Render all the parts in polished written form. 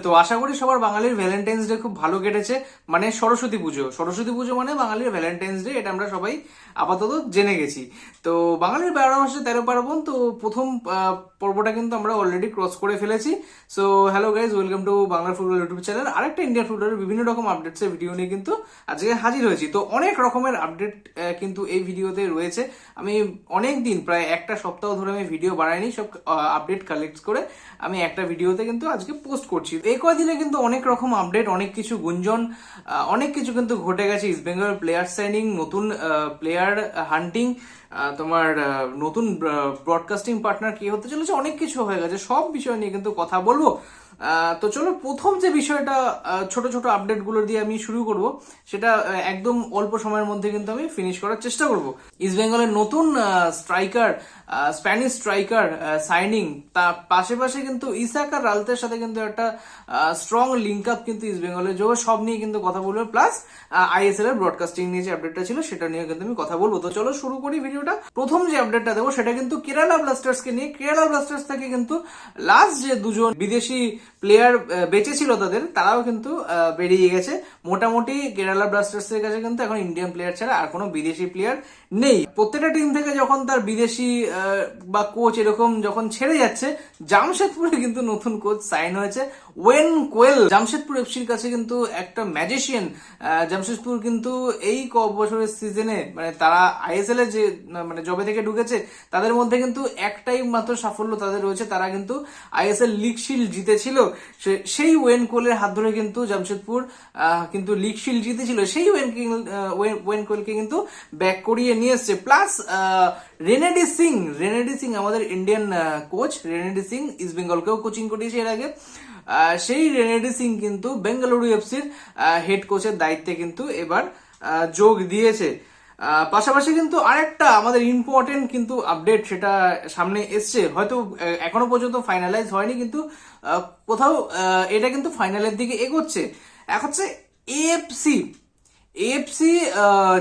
তো আশা করি সবার বাঙালির ভ্যালেন্টাইন্স ডে খুব ভালো কেটেছে। মানে সরস্বতী পুজো মানে বাঙালির ভ্যালেন্টাইন্স ডে, এটা আমরা সবাই আপাতত জেনে গেছি। তো বাঙালির 12 মাসে 13 পার্বণ, তো প্রথম পর্বটা কিন্তু আমরা অলরেডি ক্রস করে ফেলেছি। So hello guys, welcome to Bangla football YouTube channel. আরেকটা ইন্ডিয়ান ফুটবলের বিভিন্ন রকম আপডেটসের ভিডিও নিয়ে কিন্তু আজকে হাজির হয়েছি। তো অনেক রকমের আপডেট কিন্তু এই ভিডিওতে রয়েছে। আমি অনেক দিন, প্রায় একটা সপ্তাহ ধরে আমি ভিডিও বানাইনি, সব আপডেট কালেক্ট করে আমি একটা ভিডিওতে কিন্তু আজকে পোস্ট করছি। এই কয়দিনে কিন্তু অনেক রকম আপডেট, অনেক কিছু গুঞ্জন, অনেক কিছু কিন্তু ঘটে গেছে। ইস্ট বেঙ্গল প্লেয়ার সাইনিং, নতুন প্লেয়ার হান্টিং, তোমার নতুন ব্রডকাস্টিং পার্টনার কি হতে চলেছে, অনেক কিছু হয়ে গেছে। সব বিষয় নিয়ে কিন্তু কথা বলবো। তো চলো, প্রথম যে বিষয়টা ছোট ছোট আপডেট গুলো দিয়ে আমি শুরু করব, সেটা একদম অল্প সময়ের মধ্যে কিন্তু আমি ফিনিশ করার চেষ্টা করব। ইস্ট বেঙ্গলের নতুন স্ট্রাইকার, স্প্যানিশ স্ট্রাইকার সাইনিং, তার পাশে কিন্তু ইসাক আর রালতের সাথে কিন্তু একটা স্ট্রং লিঙ্ক আপ কিন্তু ইস্ট বেঙ্গলের যোগ, সব নিয়ে কিন্তু কথা বলবো। প্লাস আইএসএল এর ব্রডকাস্টিং নিয়ে যে আপডেটটা ছিল সেটা নিয়ে কিন্তু আমি কথা বলবো। তো চলো শুরু করি ভিডিওটা। প্রথম যে আপডেটটা দেবো সেটা কিন্তু কেরালা ব্লাস্টার্স কে নিয়ে। কেরালা ব্লাস্টার্স থেকে কিন্তু লাস্ট যে দুজন বিদেশি প্লেয়ার বেঁচে ছিল তারাও কিন্তু বেরিয়ে গেছে। মোটামুটি কেরালা ব্লাস্টার্স এর কাছে কিন্তু এখন ইন্ডিয়ান প্লেয়ার ছাড়া আর কোনো বিদেশি প্লেয়ার নেই। প্রত্যেকটা টিম থেকে যখন তার বিদেশি বা কোচ এরকম যখন ছেড়ে যাচ্ছে, জামশেদপুরে কিন্তু নতুন কোচ সাইন হয়েছে, ওয়েন কোয়েল। জামশেদপুর এফসির কাছে কিন্তু একটা ম্যাজিশিয়ান। জামশেদপুর কিন্তু এই বছরের সিজনে, মানে তারা আইএসএল এ যে মানে জবে থেকে ঢুকেছে, তাদের মধ্যে কিন্তু একটাই মাত্র সাফল্য তাদের রয়েছে, তারা কিন্তু আইএসএল লিগ শিল্ড জিতেছিল। সেই ওয়েন কোয়েলের হাত ধরে কিন্তু জামশেদপুর কিন্তু লিগ শিল্ড জিতেছিল। সেই ওয়েন কোয়েলকে কিন্তু ব্যাক করিয়ে নিয়ে এসছে। প্লাস রেনেডি সিং আমাদের Indian coach, Renedy Singh East বেঙ্গলকেও কোচিং করিয়েছে এর আগে। সেই রেনেডি সিং কিন্তু বেঙ্গালুরু এফসির হেড কোচের দায়িত্বে কিন্তু এবার যোগ দিয়েছে। পাশাপাশি কিন্তু আরেকটা আমাদের ইম্পর্টেন্ট কিন্তু আপডেট সেটা সামনে এসছে, হয়তো এখনো পর্যন্ত ফাইনালাইজ হয়নি, কিন্তু কোথাও এটা কিন্তু ফাইনালের দিকে এগোচ্ছে। এক হচ্ছে এএফসি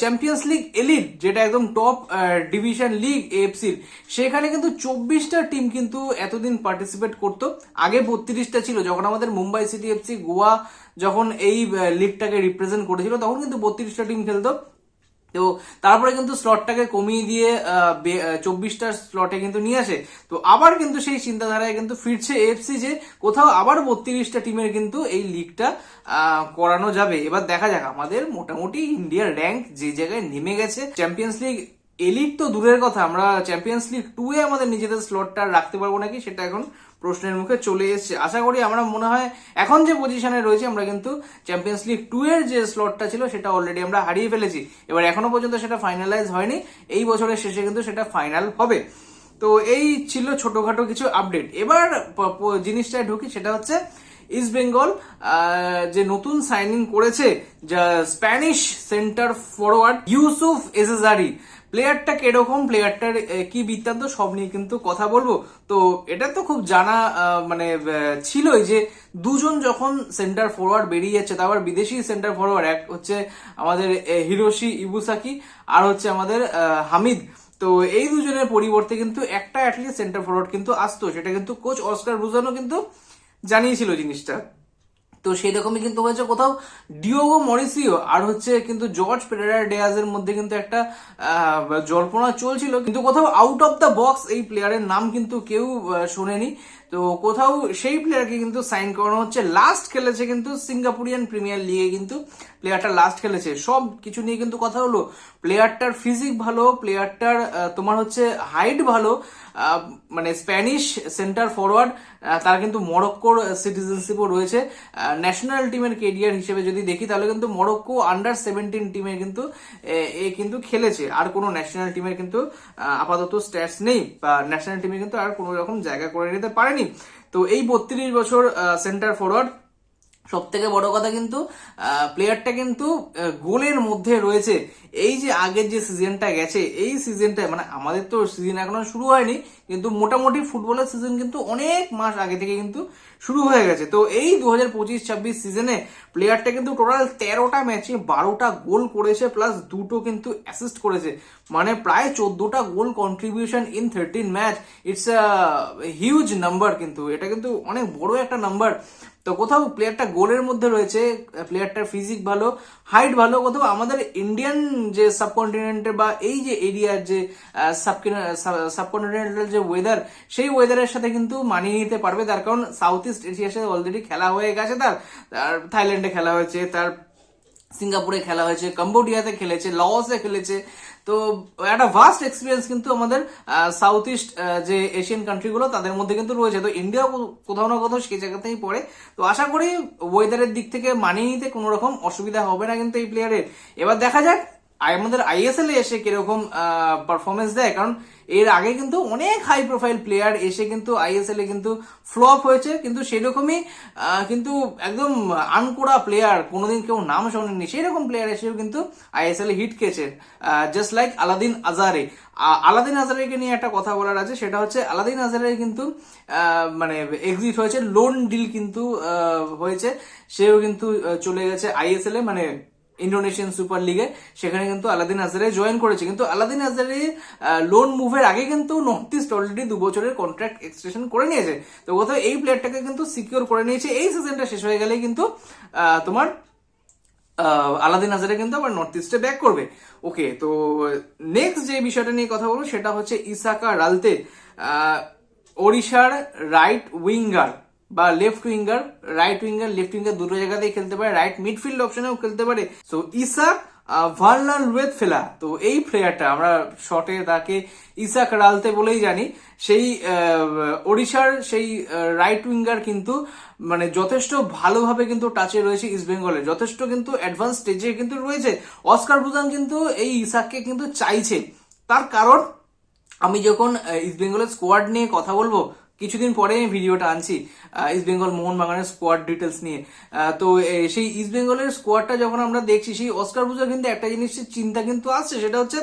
চ্যাম্পিয়ন্স লিগ এলিট, যেটা একদম টপ ডিভিশন লিগ এএফসির। সেখানে কিন্তু 24টা টিম কিন্তু এতদিন পার্টিসিপেট করতো। আগে 32টা ছিল, যখন আমাদের মুম্বাই সিটি এফসি, গোয়া যখন এই লিগটাকে রিপ্রেজেন্ট করেছিল, তখন কিন্তু 32টা টিম খেলতো। তো তারপরে কিন্তু স্লটটাকে কমিয়ে দিয়ে 24টা স্লটে কিন্তু নিয়ে আসে। তো আবার কিন্তু সেই চিন্তাধারায় কিন্তু ফিরছে এএফসি, যে কোথাও আবার 32টা টিমের কিন্তু এই লিগটা করানো যাবে। এবার দেখা যাক, আমাদের মোটামুটি ইন্ডিয়ার র্যাঙ্ক যে জায়গায় নেমে গেছে, চ্যাম্পিয়ন্স লিগ এলিট তো দূরের কথা, আমরা চ্যাম্পিয়ন্স লিগ 2 এ আমাদের নিজেদের স্লটটা রাখতে পারবো নাকি, সেটা এখন প্রশ্নের মুখে চলে এসেছে। আশা করি, আমরা মনে হয় এখন যে পজিশনে রয়েছে, আমরা কিন্তু চ্যাম্পিয়ন্স লিগ 2 এর যে স্লটটা ছিল সেটা অলরেডি আমরা হারিয়ে ফেলেছি। এবার এখনো পর্যন্ত সেটা ফাইনালাইজ হয়নি, এই বছরের শেষে কিন্তু সেটা ফাইনাল হবে। তো এই ছিল ছোটখাটো কিছু আপডেট। এবার জিনিসটা ঢুকি, সেটা হচ্ছে ইস্ট বেঙ্গল যে নতুন সাইনিং করেছে, যা স্প্যানিশ সেন্টার ফরওয়ার্ড ইউসুফ এসেজারি। প্লেয়ারটা কিরকম, প্লেয়ারটার কি বৃত্তান্ত, সব নিয়ে কিন্তু কথা বলবো। তো এটা তো খুব জানা মানে ছিলই যে দুজন যখন সেন্টার ফরওয়ার্ড বেরিয়ে যাচ্ছে, তারপর বিদেশি সেন্টার ফরওয়ার্ড, এক হচ্ছে আমাদের হিরোশি ইবুসাকি, আর হচ্ছে আমাদের হামিদ। তো এই দুজনের পরিবর্তে কিন্তু একটা অ্যাটলিস্ট সেন্টার ফরওয়ার্ড কিন্তু আসতো, সেটা কিন্তু কোচ অস্কার ব্রুজানো কিন্তু জানিয়েছিল জিনিসটা। তো সেই রকমই কিন্তু হয়েছে। কোথাও ডিওগো মরিসিও আর হচ্ছে কিন্তু জর্জ পেরেরা ডিয়াজের মধ্যে কিন্তু একটা জল্পনা চলছিল, কিন্তু কোথাও আউট অফ দ্য বক্স এই প্লেয়ারের নাম কিন্তু কেউ শোনেনি। তো কোথাও সেই প্লেয়ারকে কিন্তু সাইন করানো হচ্ছে। লাস্ট খেলেছে কিন্তু সিঙ্গাপুরিয়ান প্রিমিয়ার লিগে, কিন্তু প্লেয়ারটা লাস্ট খেলেছে। সব কিছু নিয়ে কিন্তু কথা হলো, প্লেয়ারটার ফিজিক ভালো, প্লেয়ারটার তোমার হচ্ছে হাইট ভালো, মানে স্প্যানিশ সেন্টার ফরওয়ার্ড, তার কিন্তু মরক্কোর সিটিজেনশিপও রয়েছে। ন্যাশনাল টিমের কেরিয়ার হিসেবে যদি দেখি, তাহলে কিন্তু মরক্কো আন্ডার-17 টিমের কিন্তু এ কিন্তু খেলেছে। আর কোনো ন্যাশনাল টিমের কিন্তু আপাতত স্ট্যাটস নেই, বা ন্যাশনাল টিমে কিন্তু আর কোনো রকম জায়গা করে নিতে পারেনি। তো এই 32 বছর সেন্টার ফরওয়ার্ড, সব থেকে বড় কথা কিন্তু প্লেয়ারটা কিন্তু গোলের মধ্যে রয়েছে। এই যে আগের যে সিজনটা গেছে, এই সিজনটায়, মানে আমাদের তো সিজন এখনো শুরু হয়নি, কিন্তু মোটামুটি ফুটবলের সিজন কিন্তু অনেক মাস আগে থেকে কিন্তু শুরু হয়ে গেছে। তো এই 2025-26 সিজনে প্লেয়ারটা কিন্তু টোটাল 13টা ম্যাচে 12টা গোল করেছে, প্লাস 2টো কিন্তু অ্যাসিস্ট করেছে, মানে প্রায় 14টা goal contribution in 13 match. It's a huge number, কিন্তু এটা কিন্তু অনেক বড় একটা নাম্বার। তো কোথাও প্লেয়ারটা গোলের মধ্যে রয়েছে, প্লেয়ারটার ফিজিক ভালো, হাইট ভালো, কোথাও আমাদের ইন্ডিয়ান যে সাবকন্টিনেন্টের বা এই যে এরিয়ার যে সাবকন্টিনেন্টাল যে ওয়েদার, সেই ওয়েদারের সাথে কিন্তু মানিয়ে নিতে পারবে। তার কারণ সাউথ ইস্ট এশিয়ার সাথে অলরেডি খেলা হয়ে গেছে, তার থাইল্যান্ডে খেলা হয়েছে, তার সিঙ্গাপুরে খেলা হয়েছে, কম্বোডিয়াতে খেলেছে, লাওসে খেলেছে। তো একটা ভাস্ট এক্সপিরিয়েন্স কিন্তু আমাদের সাউথ ইস্ট যে এশিয়ান কান্ট্রিগুলো তাদের মধ্যে কিন্তু রয়েছে। তো ইন্ডিয়া কোথাও না কোথাও সেই জায়গাতেই পড়ে। তো আশা করি ওয়েদারের দিক থেকে মানিয়ে নিতে কোনো রকম অসুবিধা হবে না কিন্তু এই প্লেয়ারের। এবার দেখা যাক আমাদের আইএসএল এ এসে কিরকম পারফরমেন্স দেয়, কারণ এর আগে কিন্তু অনেক হাই প্রোফাইল প্লেয়ার এসে কিন্তু আইএসএল এ কিন্তু ফ্লপ হয়েছে, কিন্তু সেরকমই কিন্তু একদম আনকোড়া প্লেয়ার, কোনোদিন কেউ নাম শোনেনি সেরকম প্লেয়ার এসেও কিন্তু আইএসএল এ হিট খেয়েছে, জাস্ট লাইক আলাদিন আজারে। আলাদিন আজারেকে নিয়ে একটা কথা বলার আছে, সেটা হচ্ছে আলাদিন আজারে কিন্তু মানে এক্সিট হয়েছে, লোন ডিল কিন্তু হয়েছে, সেও কিন্তু চলে গেছে আইএসএল এ, মানে ইন্ডোনেশিয়ান সুপার লিগে। সেখানে কিন্তু আলাদিন আজারে জয়েন করেছে, কিন্তু আলাদিন আজারে লোন মুভের আগে কিন্তু নর্থ ইস্ট অলরেডি 2 বছরের কন্ট্রাক্ট এক্সটেনশন করে নিয়েছে। তো কোথাও এই প্লেয়ারটাকে কিন্তু সিকিউর করে নিয়েছে, এই সিজনটা শেষ হয়ে গেলেই কিন্তু তোমার আলাদিন আজারে কিন্তু আবার নর্থ ইস্টে ব্যাক করবে। ওকে, তো নেক্সট যে বিষয়টা নিয়ে কথা বলবো সেটা হচ্ছে ইসাকা রালতে, ওড়িশার রাইট উইঙ্গার বা left winger, right winger left winger দুটো জায়গাতেই খেলতে পারে, রাইট মিডফিল্ড অপশনেও খেলতে পারে। সো ইসাক ভার্নালুয়েত ফেলা, তো এই প্লেয়ারটা আমরা শর্টে তাকে ইসাক রালতে বলেই জানি, সেই ওড়িশার সেই রাইট উইঙ্গার কিন্তু মানে যথেষ্ট ভালোভাবে কিন্তু টাচে রয়েছে ইস্ট বেঙ্গলের, যথেষ্ট কিন্তু অ্যাডভান্স স্টেজে কিন্তু রয়েছে। অস্কার বুজান কিন্তু এই ইসাককে কিন্তু চাইছে, তার কারণ আমি যখন ইস্ট বেঙ্গলের স্কোয়াড নিয়ে কথা বলবো কিছুদিন পরে আমি ভিডিওটা আনছি ইস্ট বেঙ্গল মোহনবাগানের স্কোয়াড ডিটেলস নিয়ে, তো সেই ইস্ট বেঙ্গলের স্কোয়াডটা যখন আমরা দেখছি, সেই অস্কার বুজার কিন্তু একটা জিনিসের চিন্তা কিন্তু আসছে, সেটা হচ্ছে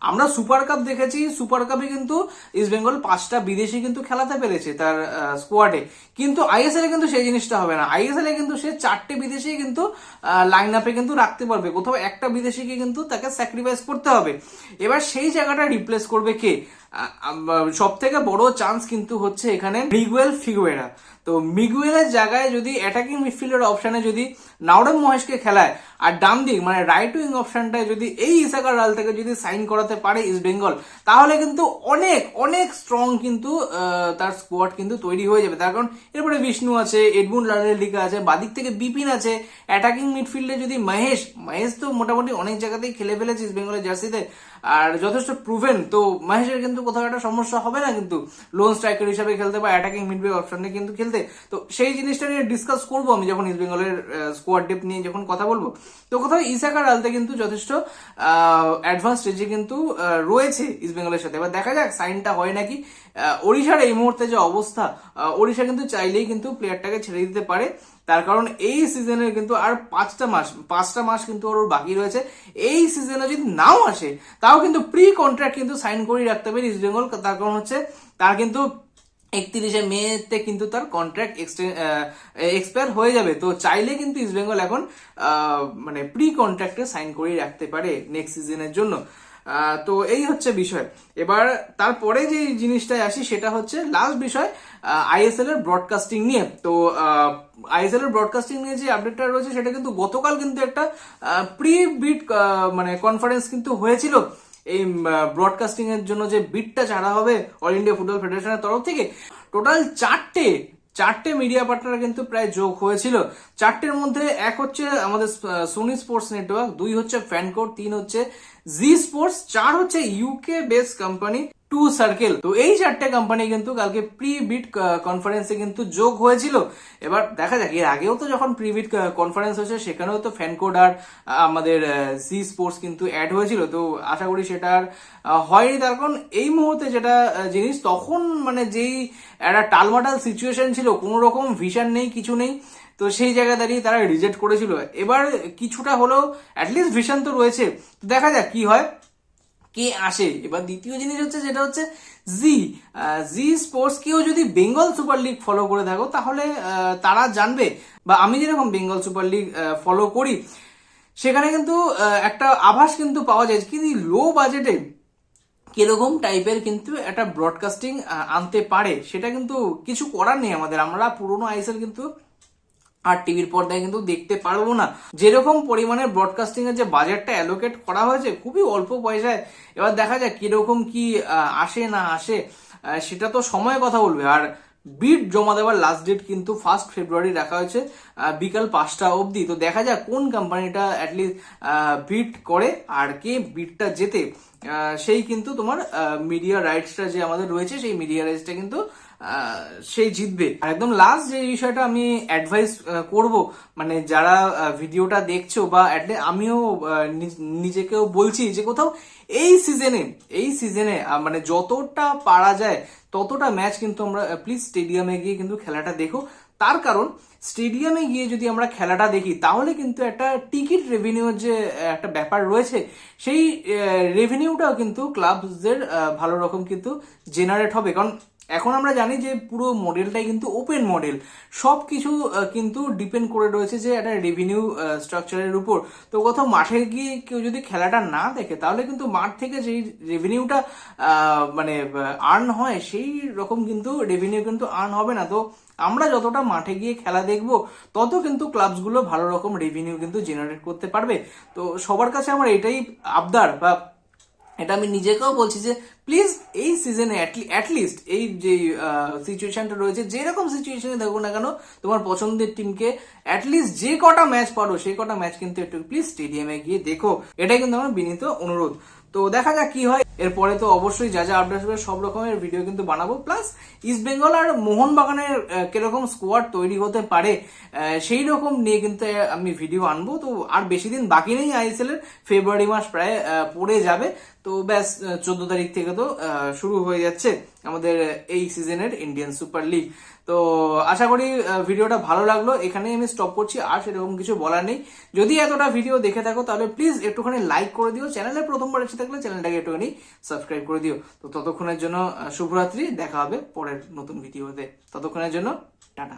আমরা সুপার কাপ দেখেছি, সুপার কাপে কিন্তু ইস্ট বেঙ্গল 5টা বিদেশি কিন্তু খেলাতে পেরেছে তার স্কোয়াডে, কিন্তু আইএসএল এ কিন্তু সেই জিনিসটা হবে না। আইএসএল এ কিন্তু সে 4টে বিদেশি কিন্তু লাইন আপে কিন্তু রাখতে পারবে, কোথাও একটা বিদেশিকে কিন্তু তাকে স্যাক্রিফাইস করতে হবে। এবার সেই জায়গাটা রিপ্লেস করবে কে? সব থেকে বড় চান্স কিন্তু হচ্ছে এখানে মিগুয়েল ফিগুয়েরা। তো মিগুয়েলের জায়গায় যদি অ্যাটাকিং মিডফিল্ডার অপশনে যদি নাওরেম মহেশকে খেলায়, আর ডান দিক মানে রাইট উইং অপশনটায় যদি এই ইসাকা রাল থেকে যদি সাইন করাতে পারে ইস্ট বেঙ্গল, তাহলে কিন্তু অনেক অনেক স্ট্রং কিন্তু তার স্কোয়াড কিন্তু তৈরি হয়ে যাবে। তার কারণ এরপরে বিষ্ণু আছে, এডমুন লালেলিকা আছে, বাদিক থেকে বিপিন আছে, অ্যাটাকিং মিডফিল্ডে যদি মহেশ তো মোটামুটি অনেক জায়গাতেই খেলে ফেলেছে ইস্ট বেঙ্গলের জার্সিতে, আর যথেষ্ট প্রুভেন। তো মহেশের কিন্তু কোথাও একটা সমস্যা হবে না কিন্তু লোন স্ট্রাইকার হিসাবে খেলতে বা অ্যাটাকিং মিডফিল্ড অপশনে কিন্তু খেলতে। তো সেই জিনিসটা নিয়ে ডিসকাস করবো আমি যখন ইস্ট বেঙ্গলের স্কোয়াড ডেপথ নিয়ে যখন কথা বলবো। তো কোথাও ইসাকা রালতে কিন্তু যথেষ্ট অ্যাডভান্স স্টেজে কিন্তু রয়েছে ইস্ট বেঙ্গলের সাথে। এবার দেখা যাক সাইনটা হয় নাকি। ওড়িশার এই মুহূর্তে যে অবস্থা, ওড়িশা কিন্তু চাইলেই কিন্তু প্লেয়ারটাকে ছেড়ে দিতে পারে, তার কারণ এই সিজনের কিন্তু আর 5টা মাস কিন্তু ওর বাকি রয়েছে। এই সিজনে যদি নাও আসে তাও কিন্তু প্রি কন্ট্রাক্ট কিন্তু সাইন করে রাখতে পারে ইস্ট বেঙ্গল, তার কারণ হচ্ছে তার কিন্তু 31শে মেতে কিন্তু তার কন্ট্রাক্ট এক্সপায়ার হয়ে যাবে। তো চাইলে কিন্তু ইস্ট বেঙ্গল এখন মানে প্রি কন্ট্রাক্টে সাইন করে রাখতে পারে নেক্সট সিজনের জন্য। তো এই হচ্ছে বিষয়। এবার তারপরে যে জিনিসটায় আসি সেটা হচ্ছে লাস্ট বিষয় আইএসএল এর ব্রডকাস্টিং নিয়ে। তো আইএসএল এর ব্রডকাস্টিং নিয়ে যে আপডেটটা রয়েছে সেটা কিন্তু গতকাল কিন্তু একটা প্রি বিট মানে কনফারেন্স কিন্তু হয়েছিল এই ব্রডকাস্টিং এর জন্য, যে বিটটা ছাড়া হবে অল ইন্ডিয়া ফুটবল ফেডারেশনের তরফ থেকে। টোটাল চারটে মিডিয়া পার্টনার কিন্তু প্রায় যোগ হয়েছিল। 4টের মধ্যে এক হচ্ছে আমাদের সোনি স্পোর্টস নেটওয়ার্ক, 2 হচ্ছে ফ্যানকোর, 3 হচ্ছে জি স্পোর্টস, 4 হচ্ছে UK based company Two Circle. তো এই 4টে কোম্পানি কিন্তু কালকে প্রি বিট কনফারেন্সে কিন্তু যোগ হয়েছিল। এবার দেখা যাক, এর আগেও তো যখন প্রি বিট কনফারেন্স হয়েছে সেখানেও তো ফ্যানকোড আর আমাদের জি স্পোর্টস কিন্তু অ্যাড হয়েছিল। তো আশা করি সেটা আর হয়নি, তার কারণ এই মুহূর্তে যেটা জিনিস, তখন মানে যেই একটা টালমাটাল সিচুয়েশন ছিল, কোনো রকম ভিশন নেই, কিছু নেই, তো সেই জায়গায় দাঁড়িয়ে তারা রিজেক্ট করেছিল। এবার কিছুটা হলেও অ্যাটলিস্ট ভিশন তো রয়েছে, দেখা যাক কি হয়। কে আসে। এবার দ্বিতীয় জিনিস হচ্ছে যেটা হচ্ছে জি স্পোর্টস কেও যদি বেঙ্গল সুপার লিগ ফলো করে থাকো তাহলে তারা জানবে, বা আমি যেরকম বেঙ্গল সুপার লিগ ফলো করি, সেখানে কিন্তু একটা আভাস কিন্তু পাওয়া যায় কি লো বাজেটে কিরকম টাইপের কিন্তু একটা ব্রডকাস্টিং আনতে পারে। সেটা কিন্তু কিছু করার নেই আমাদের, আমরা পুরোনো আইএসএল কিন্তু আর টিভির পর্দায় কিন্তু দেখতে পারবো না। যেরকম পরিমাণে ব্রডকাস্টিং এর যে বাজেটটা অ্যালোকেট করা হয়েছে খুবই অল্প পয়সায়, এবার দেখা যায় কিরকম কি আসে না আসে, সেটা তো সময় কথা বলবে। আর বিড জমা দেওয়ার লাস্ট ডেট কিন্তু 1 ফেব্রুয়ারি রাখা হয়েছে বিকাল 5টা অবধি। তো দেখা যাক কোন কোম্পানিটা অ্যাটলিস্ট বিড করে আর কে বিডটা জেতে, সেই কিন্তু তোমার মিডিয়া রাইটসটা যে আমাদের রয়েছে সেই মিডিয়া রাইটসটা কিন্তু সেই জিতবে। আর একদম লাস্ট যে বিষয়টা আমি অ্যাডভাইস করব, মানে যারা ভিডিওটা দেখছো বা আমিও নিজেকেও বলছি যে কোথাও এই সিজনে মানে যতটা পারা যায় ততটা ম্যাচ কিন্তু আমরা প্লিজ স্টেডিয়ামে গিয়ে কিন্তু খেলাটা দেখো। তার কারণ স্টেডিয়ামে গিয়ে যদি আমরা খেলাটা দেখি তাহলে কিন্তু একটা টিকিট রেভিনিউর যে একটা ব্যাপার রয়েছে, সেই রেভিনিউটাও কিন্তু ক্লাবসদের ভালো রকম কিন্তু জেনারেট হবে। কারণ এখন আমরা জানি যে পুরো মডেলটাই কিন্তু ওপেন মডেল, সব কিছু কিন্তু ডিপেন্ড করে রয়েছে যে একটা রেভিনিউ স্ট্রাকচারের উপর। তো কোথাও মাঠে গিয়ে কেউ যদি খেলাটা না দেখে তাহলে কিন্তু মাঠ থেকে যেই রেভিনিউটা মানে আর্ন হয় সেই রকম কিন্তু রেভিনিউ কিন্তু আর্ন হবে না। তো আমরা যতটা মাঠে গিয়ে খেলা দেখব তত কিন্তু ক্লাবসগুলো ভালো রকম রেভিনিউ কিন্তু জেনারেট করতে পারবে। তো সবার কাছে আমার এটাই আবদার, বা এটা আমি নিজেকেও বলছি যে প্লিজ এই সিজনে অ্যাটলিস্ট এই যে সিচুয়েশনটা রয়েছে, যেরকম সিচুয়েশনে থাকুক না কেন, তোমার পছন্দের টিমকে অ্যাটলিস্ট যে কটা ম্যাচ পারো সেই কটা ম্যাচ কিন্তু একটু প্লিজ স্টেডিয়ামে গিয়ে দেখো। এটাই কিন্তু আমার বিনীত অনুরোধ। তো দেখা যাক কি হয়। এরপরে তো অবশ্যই যা যা আপডেট হবে সব রকমের ভিডিও কিন্তু বানাবো, প্লাস ইস্ট বেঙ্গল আর মোহনবাগানের কিরকম স্কোয়াড তৈরি হতে পারে সেই রকম নিয়ে কিন্তু আমি ভিডিও আনবো। তো আর বেশি দিন বাকি নেই আইএসএল এর, ফেব্রুয়ারি মাস প্রায় পড়ে যাবে। তো ব্যাস 14 তারিখ থেকে তো শুরু হয়ে যাচ্ছে আমাদের এই সিজনের ইন্ডিয়ান সুপার লিগ। তো আশা করি ভিডিওটা ভালো লাগলো, এখানে আমি স্টপ করছি, আর সেরকম কিছু বলার নেই। যদি এতটা ভিডিও দেখে থাকো তাহলে প্লিজ একটুখানি লাইক করে দিও, চ্যানেলে প্রথমবার এসে থাকলে চ্যানেলটাকে একটুখানি সাবস্ক্রাইব করে দিও। তো ততক্ষণের জন্য শুভরাত্রি, দেখা হবে পরের নতুন ভিডিওতে, ততক্ষণের জন্য টাটা।